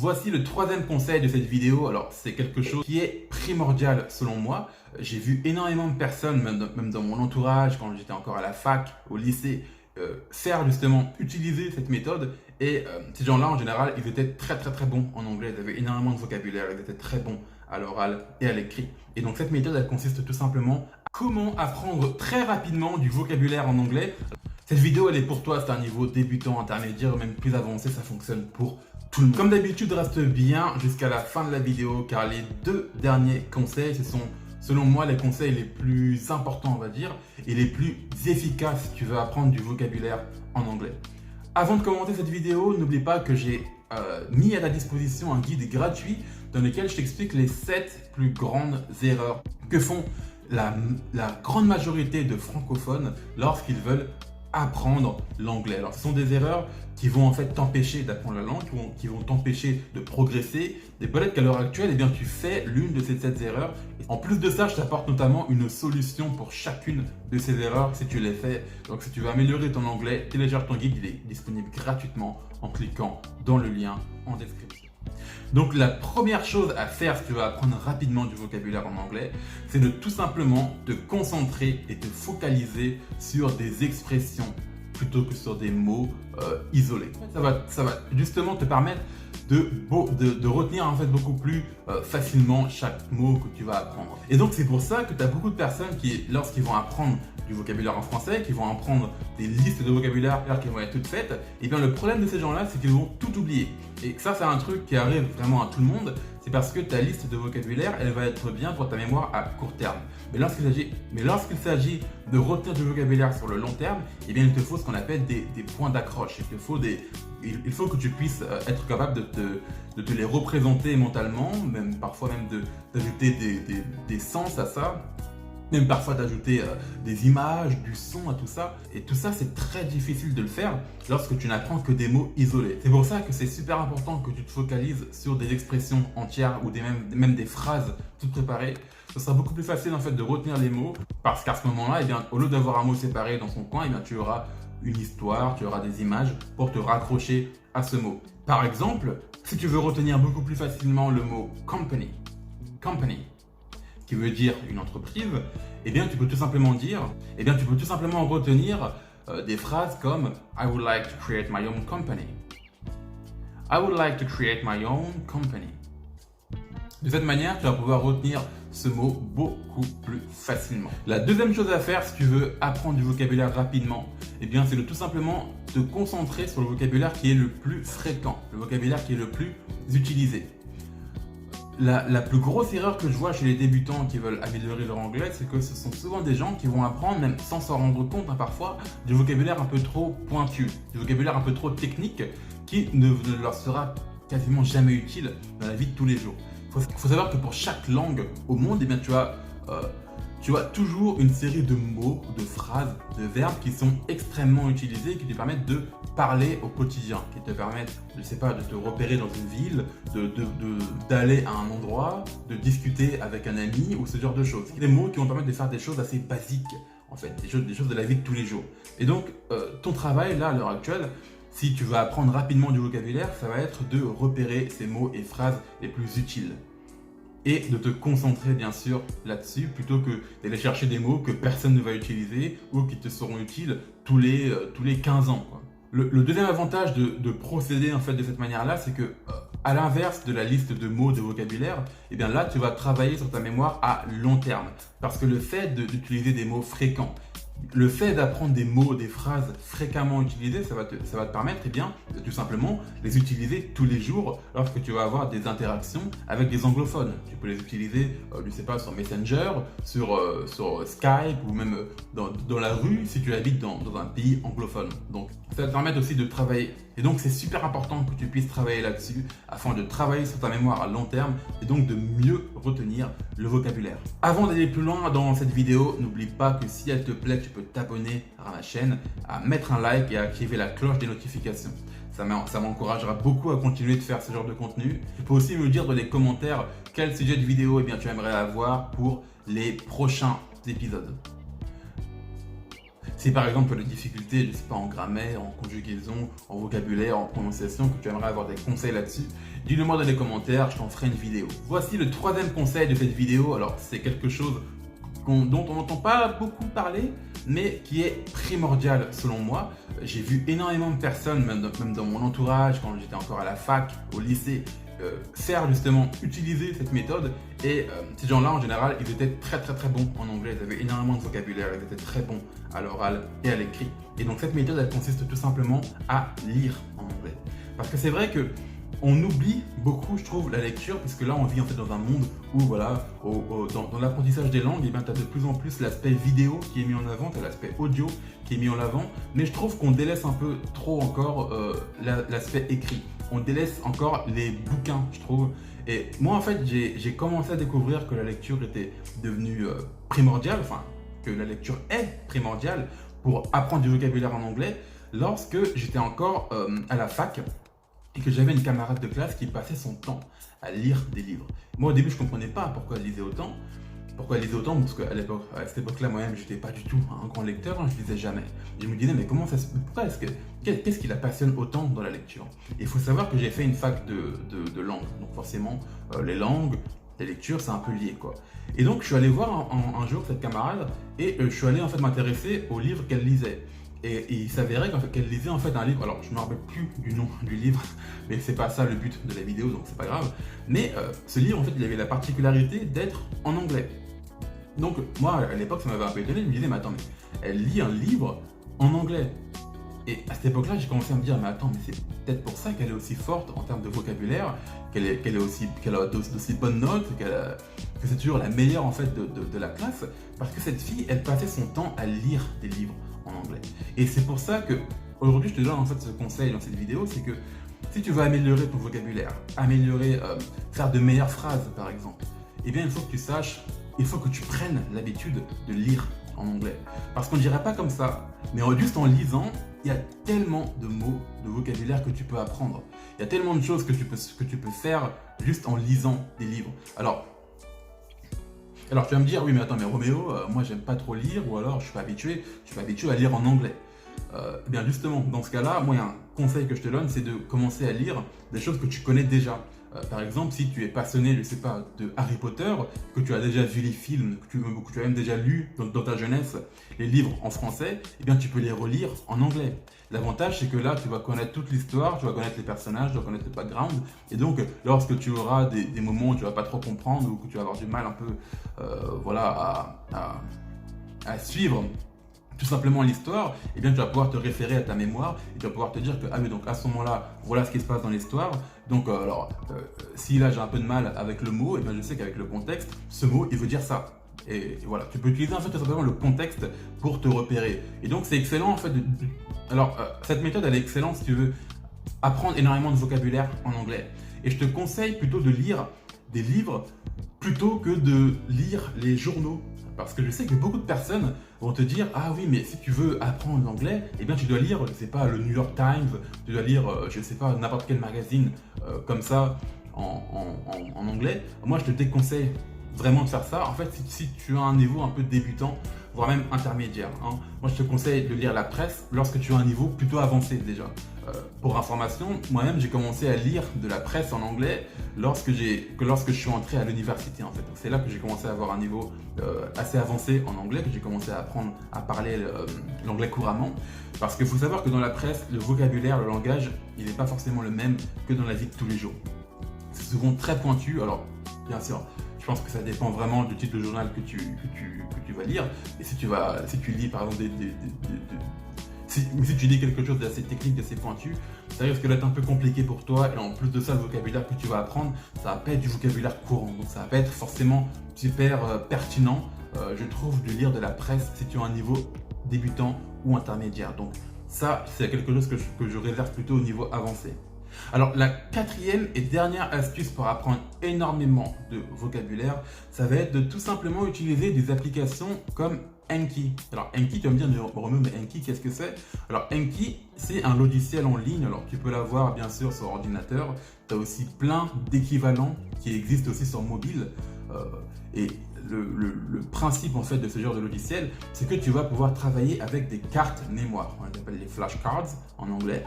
Voici le troisième conseil de cette vidéo. Alors, c'est quelque chose qui est primordial selon moi. J'ai vu énormément de personnes, même dans mon entourage, quand j'étais encore à la fac, au lycée, faire justement utiliser cette méthode. Et ces gens-là, en général, ils étaient très bons en anglais. Ils avaient énormément de vocabulaire. Ils étaient très bons à l'oral et à l'écrit. Et donc, cette méthode, elle consiste tout simplement à comment apprendre très rapidement du vocabulaire en anglais. Cette vidéo, elle est pour toi, c'est un niveau débutant, intermédiaire ou même plus avancé, ça fonctionne pour tout le monde. Comme d'habitude, reste bien jusqu'à la fin de la vidéo car les deux derniers conseils, ce sont selon moi les conseils les plus importants, on va dire, et les plus efficaces si tu veux apprendre du vocabulaire en anglais. Avant de commenter cette vidéo, n'oublie pas que j'ai mis à ta disposition un guide gratuit dans lequel je t'explique les 7 plus grandes erreurs que font la grande majorité de francophones lorsqu'ils veulent apprendre l'anglais. Alors, ce sont des erreurs qui vont en fait t'empêcher d'apprendre la langue, qui vont t'empêcher de progresser. Et peut-être qu'à l'heure actuelle, eh bien, tu fais l'une de ces 7 erreurs. En plus de ça, je t'apporte notamment une solution pour chacune de ces erreurs si tu les fais. Donc, si tu veux améliorer ton anglais, télécharge ton guide, il est disponible gratuitement en cliquant dans le lien en description. Donc la première chose à faire si tu veux apprendre rapidement du vocabulaire en anglais, c'est de tout simplement te concentrer et te focaliser sur des expressions plutôt que sur des mots isolés. Ça va justement te permettre de retenir en fait beaucoup plus facilement chaque mot que tu vas apprendre. Et donc c'est pour ça que tu as beaucoup de personnes qui, lorsqu'ils vont apprendre du vocabulaire en français, qui vont apprendre des listes de vocabulaire qui vont être toutes faites, et bien le problème de ces gens-là, c'est qu'ils vont tout oublier. Et ça, c'est un truc qui arrive vraiment à tout le monde, c'est parce que ta liste de vocabulaire, elle va être bien pour ta mémoire à court terme. Mais lorsqu'il s'agit de retenir du vocabulaire sur le long terme, eh bien il te faut ce qu'on appelle des points d'accroche. Il faut que tu puisses être capable de te les représenter mentalement, même parfois même d'ajouter des sens à ça. Même parfois d'ajouter des images, du son à tout ça. Et tout ça, c'est très difficile de le faire lorsque tu n'apprends que des mots isolés. C'est pour ça que c'est super important que tu te focalises sur des expressions entières ou même des phrases toutes préparées. Ce sera beaucoup plus facile en fait de retenir les mots parce qu'à ce moment-là, eh bien, au lieu d'avoir un mot séparé dans son coin, eh bien, tu auras une histoire, tu auras des images pour te raccrocher à ce mot. Par exemple, si tu veux retenir beaucoup plus facilement le mot company, qui veut dire une entreprise, eh bien tu peux tout simplement retenir des phrases comme I would like to create my own company. I would like to create my own company. De cette manière, tu vas pouvoir retenir ce mot beaucoup plus facilement. La deuxième chose à faire si tu veux apprendre du vocabulaire rapidement, eh bien c'est de tout simplement te concentrer sur le vocabulaire qui est le plus fréquent, le vocabulaire qui est le plus utilisé. La plus grosse erreur que je vois chez les débutants qui veulent améliorer leur anglais, c'est que ce sont souvent des gens qui vont apprendre, même sans s'en rendre compte parfois, du vocabulaire un peu trop pointu, du vocabulaire un peu trop technique qui ne leur sera quasiment jamais utile dans la vie de tous les jours. Il faut savoir que pour chaque langue au monde, eh bien, tu as toujours une série de mots, de phrases, de verbes qui sont extrêmement utilisés, qui te permettent de parler au quotidien, qui te permettent, je sais pas, de te repérer dans une ville, d'aller à un endroit, de discuter avec un ami ou ce genre de choses. Des mots qui vont te permettre de faire des choses assez basiques, en fait, des choses de la vie de tous les jours. Et donc, ton travail, là, à l'heure actuelle, si tu veux apprendre rapidement du vocabulaire, ça va être de repérer ces mots et phrases les plus utiles. Et de te concentrer bien sûr là-dessus plutôt que d'aller chercher des mots que personne ne va utiliser ou qui te seront utiles tous les 15 ans, quoi. Le deuxième avantage de procéder en fait de cette manière-là, c'est que à l'inverse de la liste de mots de vocabulaire, eh bien là tu vas travailler sur ta mémoire à long terme parce que le fait d'utiliser des mots fréquents, le fait d'apprendre des mots, des phrases fréquemment utilisées, ça va te permettre eh bien, de tout simplement les utiliser tous les jours lorsque tu vas avoir des interactions avec des anglophones. Tu peux les utiliser, je sais pas, sur Messenger, sur Skype ou même dans la rue si tu habites dans un pays anglophone. Donc ça va te permettre aussi de travailler. Et donc c'est super important que tu puisses travailler là-dessus afin de travailler sur ta mémoire à long terme et donc de mieux retenir le vocabulaire. Avant d'aller plus loin dans cette vidéo, n'oublie pas que si elle te plaît, tu peux t'abonner à ma chaîne, à mettre un like et à activer la cloche des notifications. Ça m'encouragera beaucoup à continuer de faire ce genre de contenu. Tu peux aussi me dire dans les commentaires quel sujet de vidéo eh bien, tu aimerais avoir pour les prochains épisodes. Si par exemple tu as des difficultés, je sais pas, en grammaire, en conjugaison, en vocabulaire, en prononciation, que tu aimerais avoir des conseils là-dessus, dis-le moi dans les commentaires, je t'en ferai une vidéo. Voici le troisième conseil de cette vidéo. Alors c'est quelque chose dont on n'entend pas beaucoup parler, mais qui est primordial selon moi. J'ai vu énormément de personnes, même dans mon entourage, quand j'étais encore à la fac, au lycée, faire justement utiliser cette méthode, et ces gens-là en général ils étaient très bons en anglais, ils avaient énormément de vocabulaire, ils étaient très bons à l'oral et à l'écrit. Et donc cette méthode elle consiste tout simplement à lire en anglais, parce que c'est vrai que on oublie beaucoup, je trouve, la lecture, parce que là on vit en fait dans un monde où voilà, dans l'apprentissage des langues, tu as de plus en plus l'aspect vidéo qui est mis en avant, tu as l'aspect audio qui est mis en avant, mais je trouve qu'on délaisse un peu trop encore l'aspect écrit. On délaisse encore les bouquins, je trouve. Et moi en fait j'ai commencé à découvrir que la lecture était devenue primordiale, enfin que la lecture est primordiale pour apprendre du vocabulaire en anglais, lorsque j'étais encore à la fac, et que j'avais une camarade de classe qui passait son temps à lire des livres. Moi au début je ne comprenais pas pourquoi elle lisait autant. Parce qu'à cette époque-là, moi-même, j'étais pas du tout un grand lecteur, je lisais jamais. Je me disais, mais qu'est-ce qui la passionne autant dans la lecture? Et il faut savoir que j'ai fait une fac de langue, donc forcément, les langues, les lectures, c'est un peu lié, quoi. Et donc, je suis allé voir un jour cette camarade, et je suis allé en fait m'intéresser aux livres qu'elle lisait. Et il s'avérait qu'elle lisait en fait un livre, alors je ne me rappelle plus du nom du livre, mais c'est pas ça le but de la vidéo, donc c'est pas grave. Mais ce livre, en fait, il avait la particularité d'être en anglais. Donc moi, à l'époque, ça m'avait un peu étonné, je me disais, mais attends, mais elle lit un livre en anglais. Et à cette époque-là, j'ai commencé à me dire, mais attends, mais c'est peut-être pour ça qu'elle est aussi forte en termes de vocabulaire, qu'elle a d'aussi bonnes notes, que c'est toujours la meilleure en fait de la classe, parce que cette fille, elle passait son temps à lire des livres en anglais. Et c'est pour ça que aujourd'hui, je te donne en fait ce conseil dans cette vidéo, c'est que si tu veux améliorer ton vocabulaire, faire de meilleures phrases par exemple, eh bien il faut que tu saches, il faut que tu prennes l'habitude de lire en anglais. Parce qu'on ne dirait pas comme ça, mais juste en lisant, il y a tellement de mots, de vocabulaire que tu peux apprendre. Il y a tellement de choses que tu peux faire juste en lisant des livres. Alors tu vas me dire, oui mais attends, mais Roméo, moi j'aime pas trop lire, ou alors je suis pas habitué à lire en anglais. Bien justement, dans ce cas-là, moi il y a un conseil que je te donne, c'est de commencer à lire des choses que tu connais déjà. Par exemple, si tu es passionné, je sais pas, de Harry Potter, que tu as déjà vu les films, que tu as même déjà lu dans ta jeunesse les livres en français, eh bien tu peux les relire en anglais. L'avantage, c'est que là, tu vas connaître toute l'histoire, tu vas connaître les personnages, tu vas connaître le background, et donc lorsque tu auras des moments où tu vas pas trop comprendre ou que tu vas avoir du mal un peu, à suivre tout simplement l'histoire, eh bien tu vas pouvoir te référer à ta mémoire et tu vas pouvoir te dire que, ah mais donc à ce moment-là, voilà ce qui se passe dans l'histoire. Donc si là j'ai un peu de mal avec le mot, eh bien je sais qu'avec le contexte, ce mot il veut dire ça. Et voilà, tu peux utiliser en fait tout simplement le contexte pour te repérer. Et donc c'est excellent en fait. Cette méthode elle est excellente si tu veux apprendre énormément de vocabulaire en anglais. Et je te conseille plutôt de lire des livres plutôt que de lire les journaux. Parce que je sais que beaucoup de personnes vont te dire, ah oui, mais si tu veux apprendre l'anglais, eh bien tu dois lire, je sais pas, le New York Times, tu dois lire, je sais pas, n'importe quel magazine comme ça en anglais. Moi, je te déconseille vraiment de faire ça. En fait, si tu as un niveau un peu débutant, voire même intermédiaire, hein, moi je te conseille de lire la presse lorsque tu as un niveau plutôt avancé déjà. Pour information, moi-même j'ai commencé à lire de la presse en anglais lorsque je suis entré à l'université en fait. C'est là que j'ai commencé à avoir un niveau assez avancé en anglais, que j'ai commencé à apprendre à parler l'anglais couramment. Parce qu'il faut savoir que dans la presse, le vocabulaire, le langage, il n'est pas forcément le même que dans la vie de tous les jours. C'est souvent très pointu. Alors, bien sûr, je pense que ça dépend vraiment du type de journal que tu vas lire. Et si tu lis par exemple si tu lis quelque chose d'assez technique, d'assez pointu, ça risque d'être un peu compliqué pour toi. Et en plus de ça, le vocabulaire que tu vas apprendre, ça va pas être du vocabulaire courant. Donc ça va pas être forcément super pertinent, je trouve, de lire de la presse si tu as un niveau débutant ou intermédiaire. Donc ça, c'est quelque chose que je réserve plutôt au niveau avancé. Alors la quatrième et dernière astuce pour apprendre énormément de vocabulaire, ça va être de tout simplement utiliser des applications comme Anki. Alors Anki, tu vas me dire, Roméo, mais Anki, qu'est-ce que c'est? Alors Anki, c'est un logiciel en ligne. Alors tu peux l'avoir bien sûr sur ordinateur. Tu as aussi plein d'équivalents qui existent aussi sur mobile. Et le principe en fait de ce genre de logiciel, c'est que tu vas pouvoir travailler avec des cartes mémoire. On les appelle les flashcards en anglais.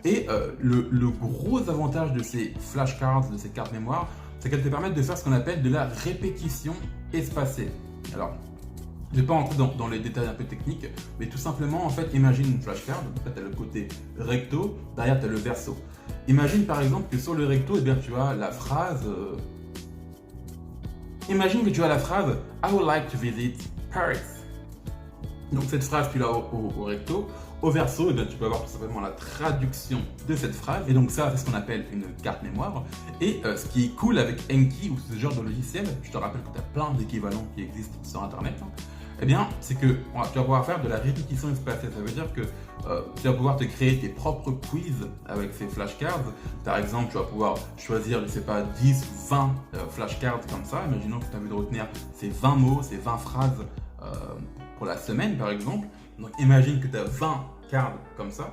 Et le gros avantage de ces flashcards, de ces cartes mémoire, c'est qu'elles te permettent de faire ce qu'on appelle de la répétition espacée. Alors, je ne vais pas rentrer dans les détails un peu techniques, mais tout simplement, en fait, imagine une flashcard. En fait, tu as le côté recto, derrière tu as le verso. Imagine par exemple que sur le recto, eh bien, tu as la phrase. Imagine que tu as la phrase I would like to visit Paris. Donc cette phrase, tu l'as au recto. Au verso, eh bien, tu peux avoir tout simplement la traduction de cette phrase. Et donc ça, c'est ce qu'on appelle une carte mémoire. Et ce qui est cool avec Anki ou ce genre de logiciel, je te rappelle que tu as plein d'équivalents qui existent sur Internet, eh bien, c'est que tu vas pouvoir faire de la répétition espacée. Ça veut dire que tu vas pouvoir te créer tes propres quiz avec ces flashcards. Par exemple, tu vas pouvoir choisir, je ne sais pas, 10 ou 20 flashcards comme ça. Imaginons que tu as envie de retenir ces 20 mots, ces 20 phrases pour la semaine, par exemple. Donc, imagine que tu as 20 cards comme ça.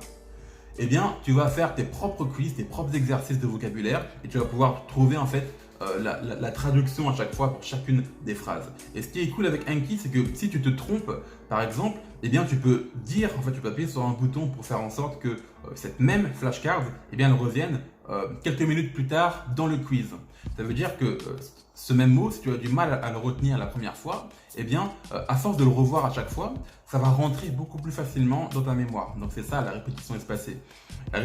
Eh bien, tu vas faire tes propres quiz, tes propres exercices de vocabulaire et tu vas pouvoir trouver en fait la traduction à chaque fois pour chacune des phrases. Et ce qui est cool avec Anki, c'est que si tu te trompes, par exemple, eh bien tu peux dire, en fait, tu peux appuyer sur un bouton pour faire en sorte que cette même flashcard, eh bien, elle revienne quelques minutes plus tard dans le quiz. Ça veut dire que ce même mot, si tu as du mal à le retenir la première fois, eh bien, à force de le revoir à chaque fois, ça va rentrer beaucoup plus facilement dans ta mémoire. Donc c'est ça la répétition espacée. La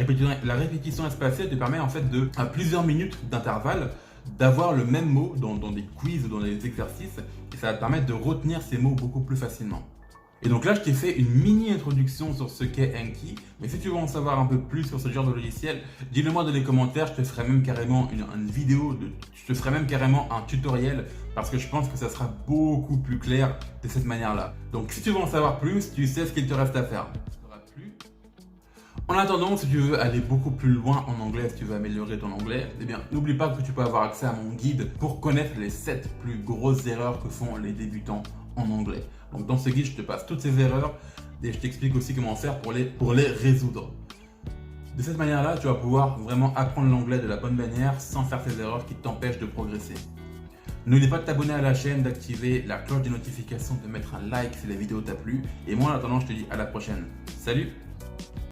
répétition espacée te permet en fait à plusieurs minutes d'intervalle, d'avoir le même mot dans des quiz ou dans des exercices et ça va te permettre de retenir ces mots beaucoup plus facilement. Et donc là, je t'ai fait une mini introduction sur ce qu'est Anki, mais si tu veux en savoir un peu plus sur ce genre de logiciel, dis-le moi dans les commentaires, je te ferai même carrément une vidéo, je te ferai même carrément un tutoriel parce que je pense que ça sera beaucoup plus clair de cette manière-là. Donc si tu veux en savoir plus, tu sais ce qu'il te reste à faire. En attendant, si tu veux aller beaucoup plus loin en anglais, si tu veux améliorer ton anglais, eh bien, n'oublie pas que tu peux avoir accès à mon guide pour connaître les 7 plus grosses erreurs que font les débutants en anglais. Donc dans ce guide, je te passe toutes ces erreurs et je t'explique aussi comment faire pour les résoudre. De cette manière-là, tu vas pouvoir vraiment apprendre l'anglais de la bonne manière sans faire ces erreurs qui t'empêchent de progresser. N'oublie pas de t'abonner à la chaîne, d'activer la cloche des notifications, de mettre un like si la vidéo t'a plu. Et moi en attendant, je te dis à la prochaine. Salut!